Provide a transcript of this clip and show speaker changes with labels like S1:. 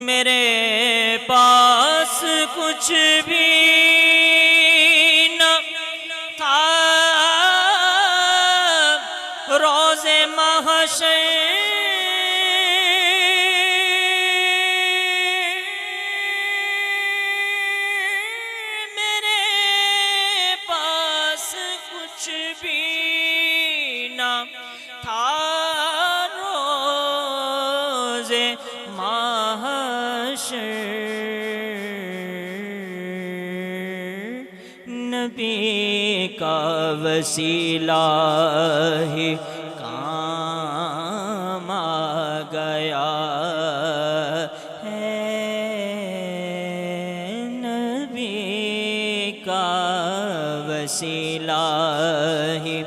S1: میرے پاس کچھ بھی نہ تھا روز محشر میرے پاس کچھ بھی نہ تھا روز محشر نبی کا وسیلہ ہی کام آ گیا ہے نبی کا وسیلہ ہی